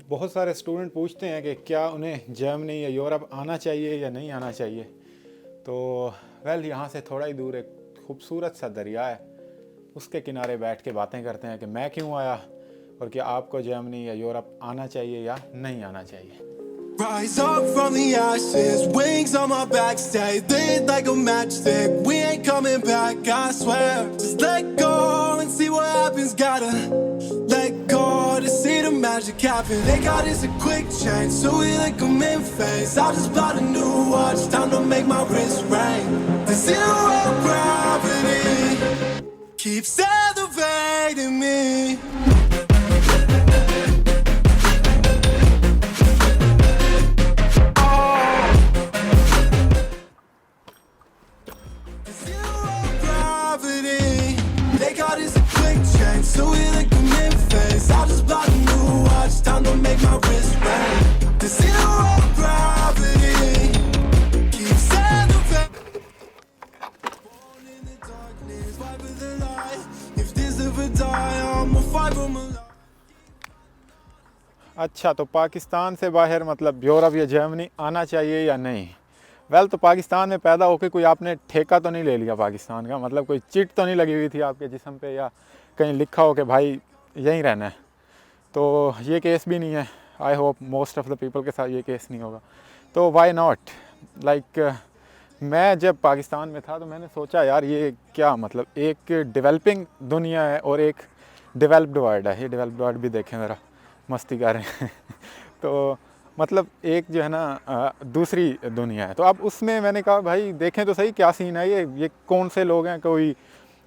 बहुत सारे स्टूडेंट पूछते हैं कि क्या उन्हें जर्मनी या यूरोप आना चाहिए या नहीं आना चाहिए। तो यहाँ से थोड़ा ही दूर एक खूबसूरत सा दरिया है, उसके किनारे बैठ के बातें करते हैं कि मैं क्यों आया और क्या आपको जर्मनी या यूरोप आना चाहिए या नहीं आना चाहिए। Rise up from the ashes, wings on my back, stay lit like a matchstick. We ain't coming back, I swear. Just let go and see what happens. Gotta let go to see the magic happen. They got us a quick change, so we like them in phase. I just bought a new watch, time to make my wrist ring. The zero gravity keeps elevating me. So we like them in phase. I just bought a new watch, time to make my wrist ring. The zero gravity keeps elevating. Born in the darkness, fight for the light. If this ever die, I'ma fight for my life. अच्छा, तो पाकिस्तान से बाहर मतलब Europe या Germany आना चाहिए या नहीं। तो पाकिस्तान में पैदा होकर कोई आपने ठेका तो नहीं ले लिया पाकिस्तान का, मतलब कोई चिट तो नहीं लगी हुई थी आपके जिस्म पे या कहीं लिखा हो कि भाई यहीं रहना है। तो ये केस भी नहीं है। I hope most of the people के साथ ये केस नहीं होगा। तो वाई नॉट, मैं जब पाकिस्तान में था तो मैंने सोचा यार ये क्या मतलब, एक डेवलपिंग दुनिया है और एक डेवलप्ड वर्ल्ड है। ये डेवलप्ड वर्ल्ड भी देखें ज़रा, मस्ती कर रहे हैं तो मतलब एक जो है ना दूसरी दुनिया है। तो अब उसमें मैंने कहा भाई देखें तो सही क्या सीन है, ये कौन से लोग हैं।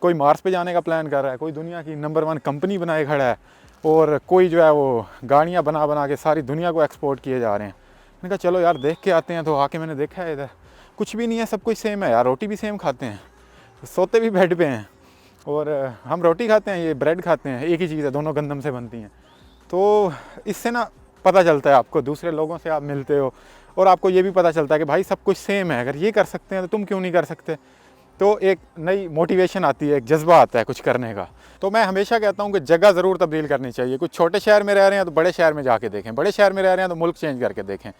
कोई मार्स पे जाने का प्लान कर रहा है, कोई दुनिया की नंबर 1 कंपनी बनाए खड़ा है और कोई जो है वो गाड़ियाँ बना के सारी दुनिया को एक्सपोर्ट किए जा रहे हैं। मैंने कहा चलो यार देख के आते हैं। तो आके मैंने देखा है इधर कुछ भी नहीं है, सब कुछ सेम है यार। रोटी भी सेम खाते हैं, सोते भी बेड पे हैं और हम रोटी खाते हैं, ये ब्रेड खाते हैं, एक ही चीज़ है, दोनों गंदम से बनती हैं। तो इससे ना पता चलता है आपको, दूसरे लोगों से आप मिलते हो और आपको ये भी पता चलता है कि भाई सब कुछ सेम है, अगर ये कर सकते हैं तो तुम क्यों नहीं कर सकते। तो एक नई मोटिवेशन आती है, एक जज्बा आता है कुछ करने का। तो मैं हमेशा कहता हूँ कि जगह ज़रूर तब्दील करनी चाहिए। कुछ छोटे शहर में रह रहे हैं तो बड़े शहर में जाके देखें, बड़े शहर में रह रहे हैं तो मुल्क चेंज करके देखें।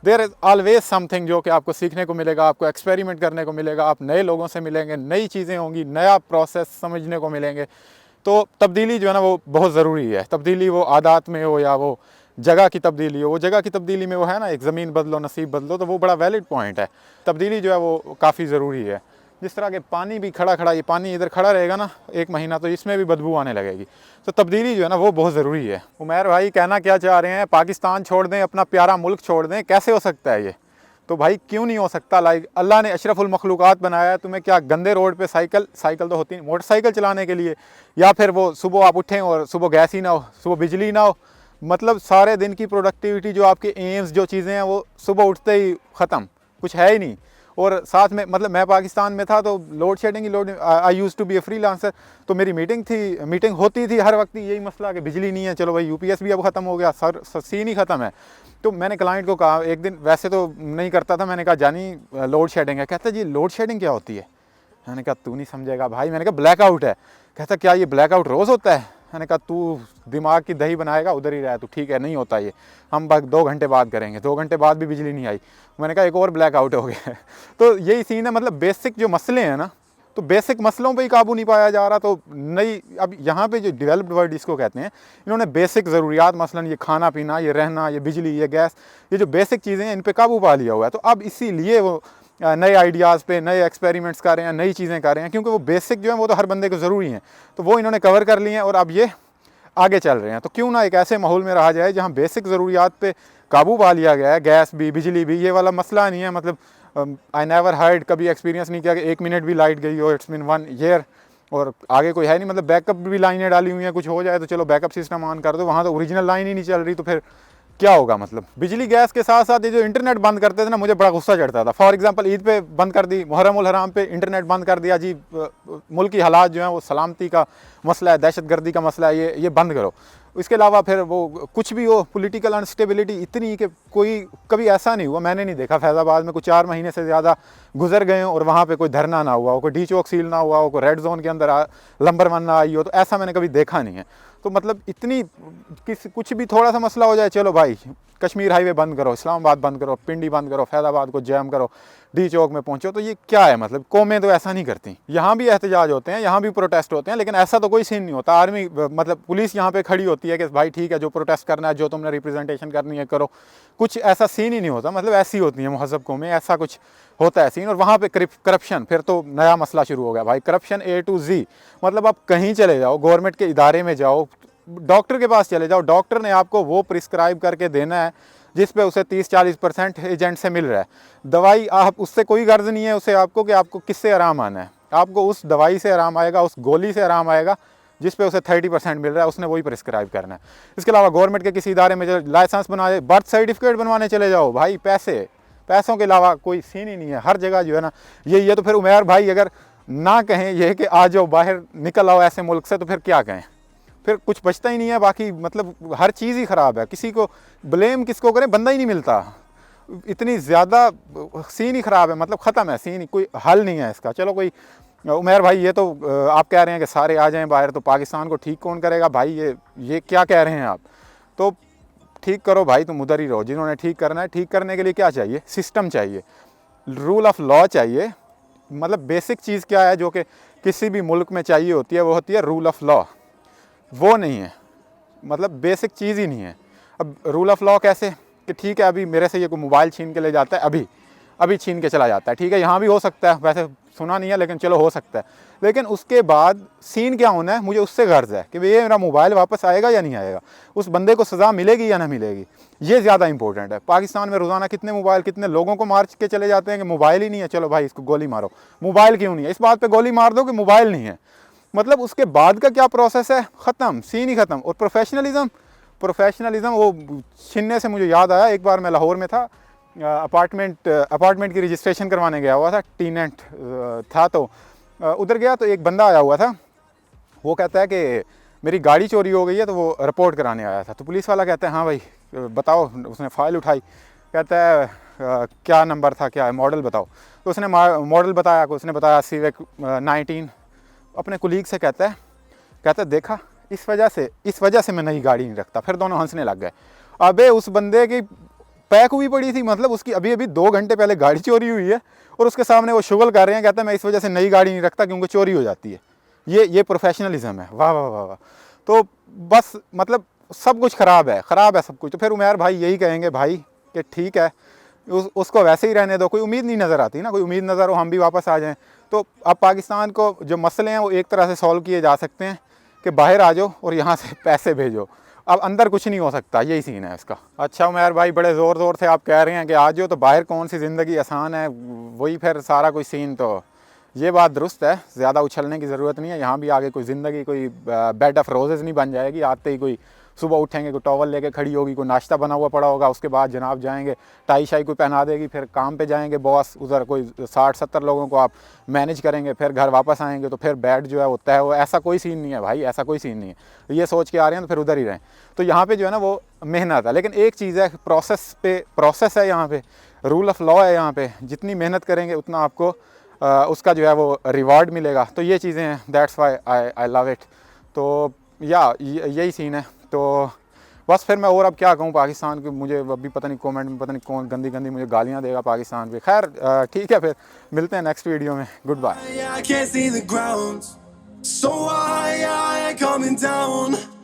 देयर इज़ ऑलवेज समथिंग जो कि आपको सीखने को मिलेगा, आपको एक्सपेरिमेंट करने को मिलेगा, आप नए लोगों से मिलेंगे, नई चीज़ें होंगी, नया प्रोसेस समझने को मिलेंगे। तो तब्दीली जो है ना वो बहुत ज़रूरी है। तब्दीली वो आदत में हो या वो जगह की तब्दीली हो, वो जगह की तब्दीली में वो है ना एक ज़मीन बदलो नसीब बदलो, तो वो बड़ा वैलिड पॉइंट है। तब्दीली जो है वो काफ़ी ज़रूरी है। जिस तरह के पानी भी खड़ा ये पानी इधर खड़ा रहेगा ना 1 महीना तो इसमें भी बदबू आने लगेगी। तो तब्दीली जो है ना वो बहुत ज़रूरी है। उमैर भाई कहना क्या चाह रहे हैं, पाकिस्तान छोड़ दें, अपना प्यारा मुल्क छोड़ दें, कैसे हो सकता है ये। तो भाई क्यों नहीं हो सकता। अल्लाह ने अशरफुल मखलूक़ात बनाया है, तुम्हें क्या गंदे रोड पे साइकिल तो होती नहीं, मोटरसाइकिल चलाने के लिए, या फिर वो सुबह आप उठें और सुबह गैस ही ना हो, सुबह बिजली ना हो, मतलब सारे दिन की प्रोडक्टिविटी जो आपके एम्स जो चीज़ें हैं वो सुबह उठते ही ख़त्म, कुछ है ही नहीं। और साथ में मतलब मैं पाकिस्तान में था तो load shedding I used to be a freelancer. तो मेरी मीटिंग होती थी हर वक्त यही मसला कि बिजली नहीं है। चलो भाई यूपीएस भी अब ख़त्म हो गया, सीन ही ख़त्म है। तो मैंने क्लाइंट को कहा एक दिन, वैसे तो नहीं करता था, मैंने कहा जानी लोड शेडिंग है। कहता जी लोड शेडिंग क्या होती है। मैंने कहा तू नहीं समझेगा भाई। मैंने कहा ब्लैकआउट है। कहता क्या ये ब्लैकआउट रोज़ होता है। मैंने कहा तू दिमाग की दही बनाएगा उधर ही रहा, तो ठीक है नहीं होता ये, हम बस 2 घंटे बाद करेंगे। 2 घंटे बाद भी बिजली नहीं आई। मैंने कहा एक और ब्लैकआउट हो गया तो यही सीन है, मतलब बेसिक जो मसले हैं ना, तो बेसिक मसलों पे ही काबू नहीं पाया जा रहा। तो अब यहाँ पे जो डेवलप्ड वर्ल्ड इसको कहते हैं, इन्होंने बेसिक ज़रूरियात मसलन ये खाना पीना, ये रहना, ये बिजली, ये गैस, ये जो बेसिक चीज़ें हैं इन पे काबू पा लिया हुआ है। तो अब इसीलिए वो नए आइडियाज़ पे नए एक्सपेरिमेंट्स कर रहे हैं, नई चीज़ें कर रहे हैं, क्योंकि वो बेसिक जो है वो तो हर बंदे को ज़रूरी हैं। तो वो इन्होंने कवर कर लिए हैं और अब ये आगे चल रहे हैं। तो क्यों ना एक ऐसे माहौल में रहा जाए जहाँ बेसिक ज़रूरियात पे काबू पा लिया गया है, गैस भी बिजली भी, ये वाला मसला नहीं है। मतलब आई नेवर हर्ड, कभी एक्सपीरियंस नहीं किया कि 1 मिनट भी लाइट गई हो, इट्स बीन 1 ईयर और आगे कोई है नहीं। मतलब बैकअप भी लाइनें डाली हुई हैं, कुछ हो जाए तो चलो बैकअप सिस्टम ऑन कर दो, वहाँ तो ओरिजिनल लाइन ही नहीं चल रही, तो फिर क्या होगा। मतलब बिजली गैस के साथ साथ ये जो इंटरनेट बंद करते थे ना, मुझे बड़ा गुस्सा चढ़ता था। फॉर एग्जांपल ईद पे बंद कर दी, मुहर्रम उल हराम पे इंटरनेट बंद कर दिया जी। मुल्क की हालात जो हैं वो सलामती का मसला है, दहशतगर्दी का मसला है, ये बंद करो। इसके अलावा फिर वो कुछ भी हो, पॉलिटिकल अनस्टेबिलिटी इतनी कि कोई कभी ऐसा नहीं हुआ, मैंने नहीं देखा फैज़ाबाद में कुछ 4 महीने से ज़्यादा गुजर गए हों और वहाँ पे कोई धरना ना हुआ हो, कोई डी चौक सील ना हुआ हो, कोई रेड जोन के अंदर नंबर 1 ना आई हो, तो ऐसा मैंने कभी देखा नहीं है। तो मतलब इतनी कुछ भी थोड़ा सा मसला हो जाए, चलो भाई कश्मीर हाईवे बंद करो, इस्लामाबाद बंद करो, पिंडी बंद करो, फैज़ाबाद को जैम करो, डी चौक में पहुंचो। तो ये क्या है, मतलब कौमें तो ऐसा नहीं करती। यहाँ भी एहतजाज होते हैं, यहाँ भी प्रोटेस्ट होते हैं, लेकिन ऐसा तो कोई सीन नहीं होता। आर्मी मतलब पुलिस यहाँ पे खड़ी होती है कि भाई ठीक है, जो प्रोटेस्ट करना है, जो तुमने रिप्रेजेंटेशन करनी है करो। कुछ ऐसा सीन ही नहीं होता, मतलब ऐसी होती है महज़ब कौमें, ऐसा कुछ होता है सीन। और वहाँ पे करप्शन, फिर तो नया मसला शुरू हो गया भाई, करप्शन A to Z। मतलब आप कहीं चले जाओ, गवर्नमेंट के इदारे में जाओ, डॉक्टर के पास चले जाओ, डॉक्टर ने आपको वो प्रिस्क्राइब करके देना है जिस पे उसे 30-40% एजेंट से मिल रहा है। दवाई आप उससे कोई गर्ज नहीं है उसे आपको कि आपको किससे आराम आना है, आपको उस दवाई से आराम आएगा, उस गोली से आराम आएगा जिस पे उसे 30% मिल रहा है, उसने वही प्रिस्क्राइब करना है। इसके अलावा गवर्नमेंट के किसी इदारे में जो लाइसेंस बनाए, बर्थ सर्टिफिकेट बनवाने चले जाओ भाई, पैसों के अलावा कोई सीन ही नहीं है। हर जगह जो है ना ये तो फिर उमैर भाई अगर ना कहें ये कि आ जाओ बाहर निकल आओ ऐसे मुल्क से, तो फिर क्या कहें, फिर कुछ बचता ही नहीं है। बाकी मतलब हर चीज़ ही ख़राब है, किसी को ब्लेम किसको करें, बंदा ही नहीं मिलता, इतनी ज़्यादा सीन ही ख़राब है, मतलब ख़त्म है सीन ही, कोई हल नहीं है इसका। चलो कोई उमैर भाई ये तो आप कह रहे हैं कि सारे आ जाएं बाहर, तो पाकिस्तान को ठीक कौन करेगा भाई, ये क्या कह रहे हैं आप। तो ठीक करो भाई, तुम उधर ही रहो, जिन्होंने ठीक करना है। ठीक करने के लिए क्या चाहिए, सिस्टम चाहिए, रूल ऑफ लॉ चाहिए। मतलब बेसिक चीज़ क्या है जो कि किसी भी मुल्क में चाहिए होती है, वो होती है रूल ऑफ लॉ। वो नहीं है, मतलब बेसिक चीज़ ही नहीं है। अब रूल ऑफ लॉ कैसे कि ठीक है अभी मेरे से ये कोई मोबाइल छीन के ले जाता है, अभी छीन के चला जाता है, ठीक है यहाँ भी हो सकता है, वैसे सुना नहीं है लेकिन चलो हो सकता है। लेकिन उसके बाद सीन क्या होना है, मुझे उससे गर्ज है कि ये मेरा मोबाइल वापस आएगा या नहीं आएगा, उस बंदे को सज़ा मिलेगी या ना मिलेगी, ये ज़्यादा इंपॉर्टेंट है। पाकिस्तान में रोज़ाना कितने मोबाइल, कितने लोगों को मार के चले जाते हैं कि मोबाइल ही नहीं है, चलो भाई इसको गोली मारो। मोबाइल क्यों नहीं है, इस बात पर गोली मार दो कि मोबाइल नहीं है। मतलब उसके बाद का क्या प्रोसेस है, ख़त्म, सीन ही ख़त्म। और प्रोफेशनलिज्म वो छीनने से मुझे याद आया, एक बार मैं लाहौर में था, अपार्टमेंट की रजिस्ट्रेशन करवाने गया हुआ था, टीनेंट था, तो उधर गया तो एक बंदा आया हुआ था, वो कहता है कि मेरी गाड़ी चोरी हो गई है, तो वो रिपोर्ट कराने आया था। तो पुलिस वाला कहता है हाँ भाई बताओ, उसने फ़ाइल उठाई, कहता है क्या नंबर था, क्या है मॉडल बताओ। तो उसने मॉडल बताया, उसने बताया सिविक 19। अपने कुलीग से कहता है देखा, इस वजह से मैं नई गाड़ी नहीं रखता। फिर दोनों हंसने लग गए। अबे उस बंदे की पैक हुई पड़ी थी, मतलब उसकी अभी 2 घंटे पहले गाड़ी चोरी हुई है और उसके सामने वो शुगल कर रहे हैं, कहता है मैं इस वजह से नई गाड़ी नहीं रखता क्योंकि चोरी हो जाती है। ये प्रोफेशनलिज्म है। वाह वाह वाह वाह। तो बस मतलब सब कुछ ख़राब है सब कुछ। तो फिर उमैर भाई यही कहेंगे भाई कि ठीक है उसको वैसे ही रहने दो, कोई उम्मीद नहीं नज़र आती ना, कोई उम्मीद नज़र हो हम भी वापस आ जाएं। तो अब पाकिस्तान को जो मसले हैं वो एक तरह से सॉल्व किए जा सकते हैं कि बाहर आ जाओ और यहाँ से पैसे भेजो, अब अंदर कुछ नहीं हो सकता, यही सीन है इसका। अच्छा उमैर भाई बड़े ज़ोर से आप कह रहे हैं कि आ जाओ, तो बाहर कौन सी ज़िंदगी आसान है, वही फिर सारा कोई सीन। तो ये बात दुरुस्त है, ज़्यादा उछलने की ज़रूरत नहीं है। यहाँ भी आगे कोई ज़िंदगी कोई बेड ऑफ़ रोज़ेज़ नहीं बन जाएगी। आते ही कोई सुबह उठेंगे, कोई टॉवल लेके खड़ी होगी, कोई नाश्ता बना हुआ पड़ा होगा, उसके बाद जनाब जाएंगे, टाई शाई कोई पहना देगी, फिर काम पे जाएंगे बॉस, उधर कोई 60-70 लोगों को आप मैनेज करेंगे, फिर घर वापस आएंगे, तो फिर बेड जो है होता है वो, ऐसा कोई सीन नहीं है भाई, ऐसा कोई सीन नहीं है। ये सोच के आ रहे हैं तो फिर उधर ही रहें। तो यहाँ पे जो है ना वो मेहनत है, लेकिन एक चीज़ है, प्रोसेस है यहाँ पे, रूल ऑफ लॉ है यहाँ पे, जितनी मेहनत करेंगे उतना आपको उसका जो है वो रिवार्ड मिलेगा। तो ये चीज़ें हैं, that's why I love it. तो यही सीन है। तो बस फिर मैं और अब क्या कहूँ पाकिस्तान की, मुझे अभी पता नहीं कमेंट में पता नहीं कौन गंदी मुझे गालियाँ देगा पाकिस्तान पे। खैर ठीक है, फिर मिलते हैं नेक्स्ट वीडियो में। Good bye. I can't see the ground, so high, I ain't coming down.